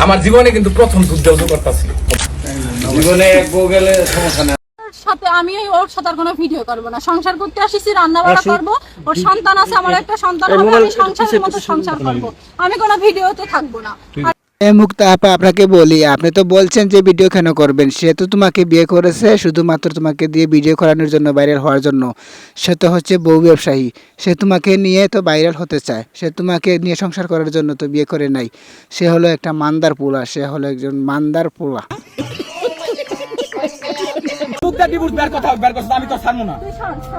আমার জীবনে কিন্তু প্রথম দুধ দেওয়া করতেছি। জীবনে এক বউ গেলে সমস্যা নেই। সাথে আমি ওর সাথে আর কোনো ভিডিও করব না। সংসার করতে আসিছি, রান্না বাড়া করব। ওর সন্তান আছে, আমার একটা সন্তান হবে, আমি সংসারের মতো সংসার করব। আমি কোনো ভিডিওতে থাকবো না। মুক্তা আপা, আপনাকে বলি, আপনি তো বলছেন যে ভিডিও কেন করবেন? সে তো তোমাকে বিয়ে করেছে শুধুমাত্র তোমাকে দিয়ে ভিডিও করানোর জন্য, ভাইরাল হওয়ার জন্য। সে তো হচ্ছে বউ ব্যবসায়ী, সে তোমাকে নিয়ে তো ভাইরাল হতে চায়। সে তোমাকে নিয়ে সংসার করার জন্য তো বিয়ে করে নাই। সে হলো একটা মান্দার পোলা, সে হলো একজন মান্দার পোলা। মুক্তা ডিভোর্স বের কথা বের করছ, আমি তো ছাড়বো না।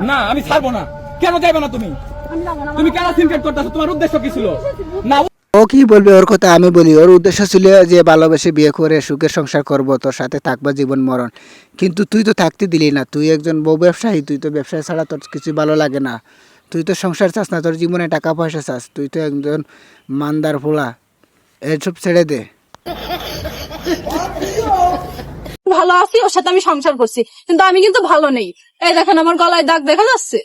না আমি ছাড়বো না। কেন যাইবে না তুমি? তুমি কেন সিনক্রেট করতেছো? তোমার উদ্দেশ্য কি ছিল? না ও কি বলবে ওর কথা? আমি বলি, ওর উদ্দেশ্য ছিল যে ভালোবেসে বিয়ে করে সুখের সংসার করব, তোর সাথে থাকবো জীবন মরণ। কিন্তু তুই তো থাকতে দিলি না। তুই একজন বউ ব্যবসায়ী, তুই তো ব্যবসা ছাড়া তোর কিছু ভালো লাগে না। তুই তো সংসার চাস না, তোর জীবনে টাকা পয়সা চাস। তুই তো একজন মান্দার পোলা। এসব ছেড়ে দে। ভালো আছি, ওর সাথে আমি সংসার করছি, কিন্তু আমি কিন্তু ভালো নেই। এই দেখেন আমার গলায় দাগ দেখা যাচ্ছে,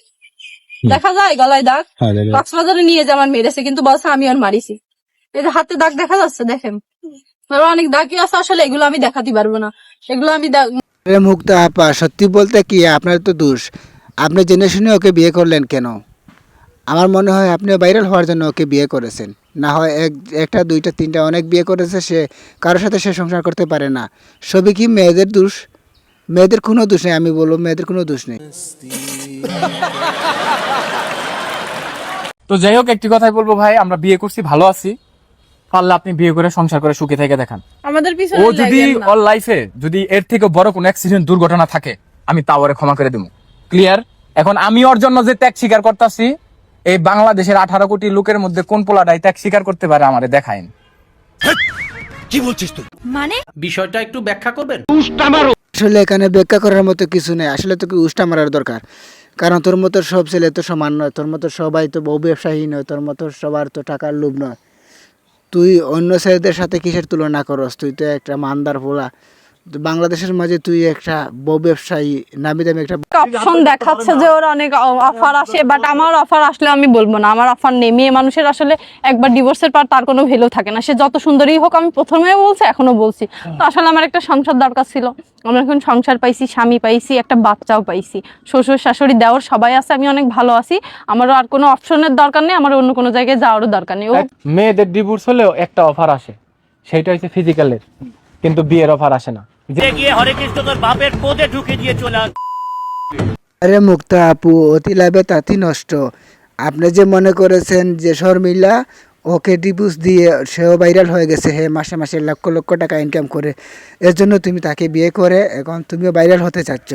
দেখা যায় গলায় দাগ। কক্সবাজারে নিয়ে যে আমার মেরেছে, কিন্তু বলছে আমি আর মারিছি। এই যে হাতে দাগ দেখা যাচ্ছে, দেখেন আরো অনেক দাগই আছে। আসলে এগুলো আমি দেখাতে পারবো না, এগুলো আমি মুক্তা আপা, সত্যি বলতে কি আপনার তো দোষ। আপনি জেনে শুনে ওকে বিয়ে করলেন কেন? আমার মনে হয় আপনি ভাইরাল হওয়ার জন্য ওকে বিয়ে করেছেন। না হয় একটা দুইটা তিনটা অনেক বিয়ে করেছে সে, কারোর সাথে সে সংসার করতে পারে না। সবই কি মেয়েদের দোষ? মেয়েদের কোনো দোষ নেই, আমি বলবো মেয়েদের কোনো দোষ নেই। তো যাই হোক, একটি কথাই বলবো ভাই, আমরা বিয়ে করছি, ভালো আছি। পারলে আপনি বিয়ে করে সংসার করে সুখে থেকে দেখান। আমাদের পিছনে ও যদি ওর লাইফে যদি এর থেকে বড় কোনো অ্যাক্সিডেন্ট দুর্ঘটনা থাকে, আমি তাও ওরে ক্ষমা করে দেবো। ক্লিয়ার? এখন আমি ওর জন্য যে ত্যাগ স্বীকার করতেছি, এই বাংলাদেশের 18 কোটি লোকের মধ্যে কোন পোলাটাই ত্যাগ স্বীকার করতে পারে আমারে দেখাইন। কি বলছিস তুই? মানে বিষয়টা একটু ব্যাখ্যা করবেন? আসলে এখানে ব্যাখ্যা করার মতো কিছু নেই। আসলে তোকে উষ্টা মারার দরকার। কারণ তোর মতো সব ছেলে তো সমান নয়, তোর মতো সবাই তো বউ ব্যবসায়ী নয়, তোর মতো সবার তো টাকার লোভ নয়। তুই অন্য ছেলেদের সাথে কিসের তুলনা করস? তুই তো একটা মান্দার পোলা। বাংলাদেশের মাঝে তুই একটা বউ ব্যবসায়ী, নামি দামি একটা। অপশন দেখাচ্ছে যে ওর অনেক অফার আসে, বাট আমার অফার আসলে আমি বলবো না আমার অফার নেই। মেয়ে মানুষের আসলে একবার ডিভোর্সের পর তার কোনো ভ্যালু থাকে না, সে যত সুন্দরী হোক। আমি প্রথমেও বলছি, এখনো বলছি। তো আসলে আমার একটা সংসার দরকার ছিল। আমরা এখন সংসার পাইছি, স্বামী পাইছি, একটা বাচ্চাও পাইছি, শ্বশুর শাশুড়ি দেওর সবাই আছে, আমি অনেক ভালো আছি। আমারও আর কোনো অপশনের দরকার নেই, আমার অন্য কোনো জায়গায় যাওয়ারও দরকার নেই। মেয়েদের ডিভোর্স হলেও একটা অফার আসে, সেটা হচ্ছে ফিজিক্যালের, কিন্তু বিয়ের অফার আসে না। গিয়ে হরে কৃষ্ণ তোর বাপের পদে ঢুকে দিয়ে চলে আস। আরে মুক্তা আপু, অতি লাভে তাঁতি নষ্ট। আপনি যে মনে করেছেন যে শর্মিলা ওকে ডিভোর্স দিয়ে সেও ভাইরাল হয়ে গেছে, হে মাসে মাসে লক্ষ লক্ষ টাকা ইনকাম করে, এর জন্য তুমি তাকে বিয়ে করে এখন তুমিও ভাইরাল হতে চাচ্ছ।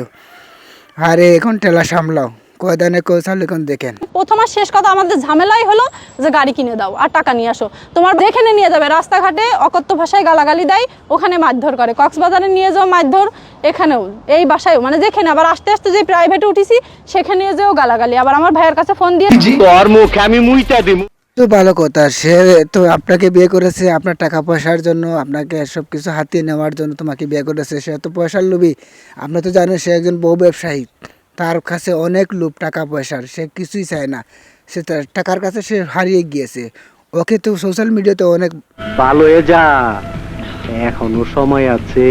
আরে এখন টেলা সামলাও, কয়দানে কৌশল এখন দেখেন। প্রথম আর শেষ কথা, আমাদের ঝামেলাই হলো যে গাড়ি কিনে দাও আর টাকা নিয়ে আসো। তোমার যেখানে নিয়ে যাবে, রাস্তাঘাটে অকথ্য ভাষায় গালাগালি দেয়, ওখানে মারধর করে। কক্সবাজারে নিয়ে যাও মারধর, এখানেও এই বাসায়ও, মানে যেখানে। আবার আস্তে আস্তে যে প্রাইভেটে উঠেছি সেখানে যেও গালাগালি। আবার আমার ভাইয়ের কাছে ফোন দিয়ে তোর মুখে আমি মুইতা দিমু। তো ভালো কথা, সে তো আপনাকে বিয়ে করেছে আপনার টাকা পয়সার জন্য, আপনাকে সব কিছু হাতিয়ে নেওয়ার জন্য তোমাকে বিয়ে করেছে। সে তো পয়সার লোভী। আপনি তো জানেন সে একজন বউ ব্যবসায়ী, তার কাছে অনেক লোভ টাকা পয়সার, সে কিছুই চায় না। সে তার টাকার কাছে সে হারিয়ে গিয়েছে। ওকে তো সোশ্যাল মিডিয়াতে অনেক ভালো হয়ে যা, এখনো সময় আছে।